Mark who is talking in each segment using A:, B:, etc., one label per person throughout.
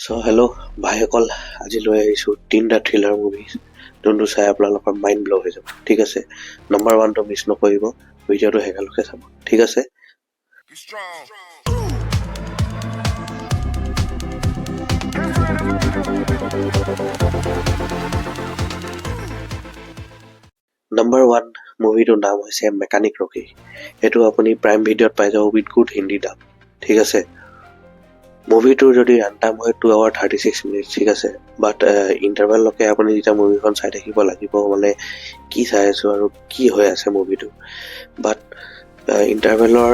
A: Hello' ভাইসকল, আজি লৈ আহিছোঁ 3টা থ্ৰিলাৰ মুভি, যোনটো চাই আপোনালোকৰ মাইণ্ড ব্ল' হৈ যাব। ঠিক আছে, নম্বৰ 1টো মিছ নকৰিব, ভিডিঅ'টো শেষলৈকে চাব। ঠিক আছে, নম্বৰ 1 মুভিটোৰ নাম হৈছে মেকানিক ৰকি। এইটো আপুনি প্ৰাইম ভিডিঅ'ত পাই যাব উইথ গুড হিন্দী ডাব। ঠিক আছে, মুভিটোৰ যদি ৰান টাইম হয় 2 hours 36 minutes। ঠিক আছে, বাট ইণ্টাৰভেললৈকে আপুনি যেতিয়া মুভিখন চাই থাকিব লাগিব, মানে কি চাই আছোঁ আৰু কি হৈ আছে মুভিটো। বাট ইণ্টাৰভেলৰ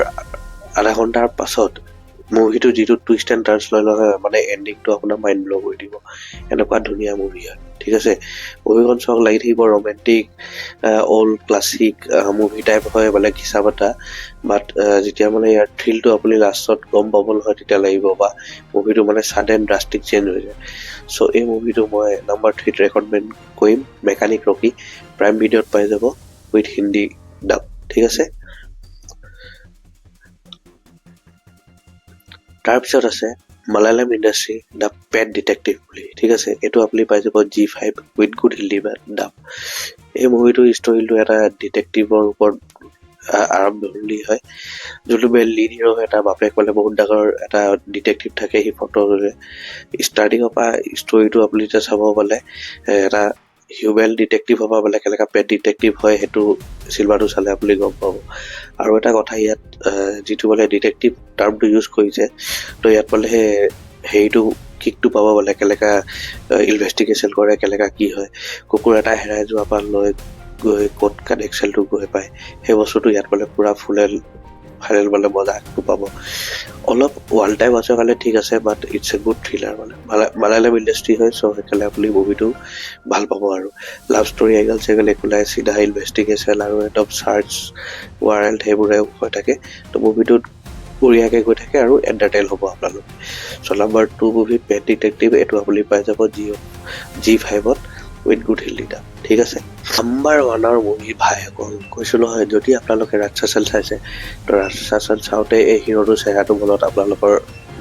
A: আধা ঘণ্টাৰ পাছত মুভিটো যিটো টুইষ্ট এণ্ড টাৰ্ণছ লৈ নহয়, মানে এণ্ডিংটো আপোনাৰ মাইণ্ড ব্ল' কৰি দিব। এনেকুৱা ধুনীয়া মুভি হয়। ঠিক আছে, মুভিখন চাওক, লাগি থাকিব romantic old classic movie type হয়, মানে ঘিচা পাতা। বাট যেতিয়া মানে ইয়াৰ থ্ৰিলটো আপুনি লাষ্টত গম পাব নহয়, তেতিয়া লাগিব বা মুভিটো মানে ছাডেন ড্ৰাষ্টিক চেঞ্জ হৈ যায়। চ' এই মুভিটো মই নম্বৰ 3ত ৰেকমেণ্ড কৰিম, মেকানিক ৰকি। প্ৰাইম ভিডিঅ'ত পাই যাব উইথ হিন্দী ডাব। ঠিক আছে, তাৰপিছত আছে Malayalam industry the Pat detective বুলি। ঠিক আছে, এইটো আপুনি পাই যাব G5 উইথ গুড হিন্দী ডাব। এই মুভিটোৰ ষ্টৰিটো এটা ডিটেক্টিভৰ ওপৰত আৰম্ভণি হয়, যোনটো লিড হিৰো হয় এটা বাপেক, মানে বহুত ডাঙৰ এটা ডিটেক্টিভ থাকে। সি ফটো ষ্টাৰ্টিঙৰ পৰা ষ্টৰিটো আপুনি যেতিয়া চাব পালে এটা হিউমেন ডিটেক্টিভ হ'ব পালে, কেনেকুৱা পেট ডিটেক্টিভ হয়, সেইটো চিনেমাটো চালে আপুনি গম পাব। আৰু এটা কথা, ইয়াত যিটো মানে ডিটেক্টিভ টাৰ্মটো ইউজ কৰিছে, তো ইয়াত মানে হেৰিটো কিকটো পাব পালে, কেনেকা ইনভেষ্টিগেশ্যন কৰে, কেনেকা কি হয়। কুকুৰ এটা হেৰাই যোৱাৰ পৰা লৈ গৈ ক'ত কানেকশ্যনটো গৈ পায়, সেই বস্তুটো ইয়াত মানে পূৰা ফাইনেল মানে মজাটো পাব। অলপ ওৱান টাইম আছে কাৰণে ঠিক আছে, but it's a good thriller. মানে মালায়ালাম ইণ্ডাষ্ট্ৰী হয়, চ' সেইকাৰণে আপুনি মুভিটো ভাল পাব। আৰু লাভ ষ্টৰী এগেল চেগেল একো নাই, চিধা ইনভেষ্টিগেশ্যন আৰু একদম চাৰ্চ ৱাৰেণ্ট সেইবোৰে হৈ থাকে। তো মুভিটোত বঢ়িয়াকৈ গৈ থাকে আৰু এণ্টাৰটেইন হ'ব আপোনালোক। চ' নম্বৰ 2 মুভি পেট ডিটেক্টিভ, এইটো আপুনি পাই যাব G5ত উইথ গুড হিন্দী ডাব। ঠিক আছে, নম্বৰ 1ৰ মুভি ভাইসকল, কৈছোঁ নহয়, যদি আপোনালোকে ৰাক্ষসন চাইছে, তো ৰাক্ষসন চাওঁতে এই হিৰোটোৰ চেহেৰাটো মনত আপোনালোকৰ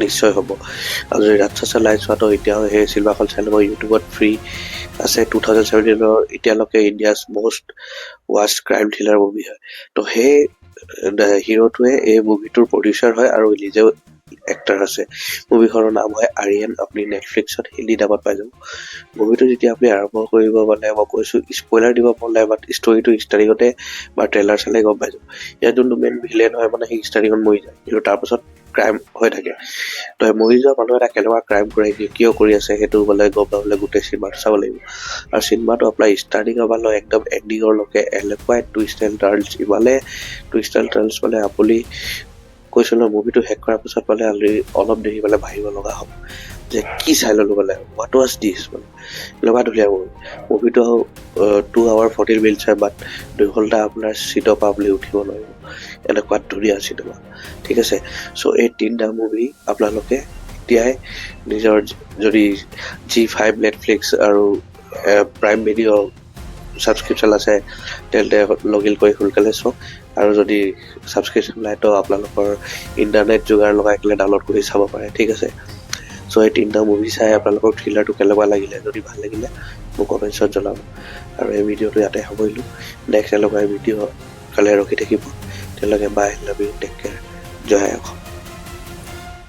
A: নিশ্চয় হ'ব। আৰু যদি ৰাক্ষসন নাই চোৱা, তো এতিয়াও সেই চিনেমাখন চাই ল'ব, ইউটিউবত ফ্ৰী আছে। 2017 এতিয়ালৈকে India's most watch crime thriller movie হয়। তো সেই হিৰোটোৱে এই মুভিটোৰ প্ৰডিউচাৰ হয় আৰু নিজেও এক্টাৰ আছে। মুভিখনৰ নাম হয় আৰিয়ান। আপুনি নেটফ্লিক্সত হিন্দী ডাবত পাই যাব। মুভিটো যেতিয়া আপুনি আৰম্ভ কৰিব, মানে মই কৈছোঁ স্পইলাৰ দিব মন নাই, বাট ষ্টৰিটো ষ্টাৰ্টিঙতে বা ট্ৰেইলাৰ চালে গম পাই যাব। ইয়াত যোনটো মেইন ভিলেন হয়, মানে সি ষ্টাৰ্টিঙত মৰি যায়, কিন্তু তাৰপাছত ক্ৰাইম হৈ থাকে। তো মৰি যোৱা মানুহ এটা কেনেকুৱা ক্ৰাইম কৰে, কিয় কৰি আছে, সেইটো মানে গম পাবলৈ গোটেই চিনেমাটো চাব লাগিব। আৰু চিনেমাটো আপোনাৰ ষ্টাৰ্টিঙৰ পৰা লৈ একদম এণ্ডিঙৰলৈকে এনেকুৱাই টুইষ্ট এণ্ড টাৰ্ণছ, ইমানে টুইষ্ট এণ্ড টাৰ্ণছ, মানে আপুনি কৈছোঁ ন, মুভিটো শেষ কৰাৰ পিছত মানে অলপ দেৰি মানে ভাবিব লগা হ'ব যে কি চাই ল'লোঁ, মানে হোৱাট ৱাজ দিছ, মানে এনেকুৱা ধুনীয়া মুভিটো 2 hours 40 minutes হয়, বাট 2 ঘণ্টা আপোনাৰ চিটৰ পৰা আপুনি উঠিব নোৱাৰিব, এনেকুৱা ধুনীয়া চিনেমা। ঠিক আছে, চ' এই 3টা মুভি আপোনালোকে এতিয়াই নিজৰ, যদি G5 নেটফ্লিক্স আৰু প্ৰাইম ভিডিঅ' ছাবস্ক্ৰিপশ্যন আছে, তেন্তে লগ ইন কৰি সোনকালে চাওক। আৰু যদি ছাবস্ক্ৰিপশ্যন নাই, তো আপোনালোকৰ ইণ্টাৰনেট যোগাৰ লগাই পেলাই ডাউনলোড কৰি চাব পাৰে। ঠিক আছে, চ' এই 3টা মুভি চাই আপোনালোকৰ থ্ৰিলাৰটো কেনেকুৱা লাগিলে, যদি ভাল লাগিলে মোক কমেণ্টছত জনাব। আৰু এই ভিডিঅ'টো ইয়াতে সামৰিলোঁ। নেক্সট এনেকুৱা ভিডিঅ' কালে ৰখি থাকিব। তেওঁলোকে bye, love you, take care, জয় অসম।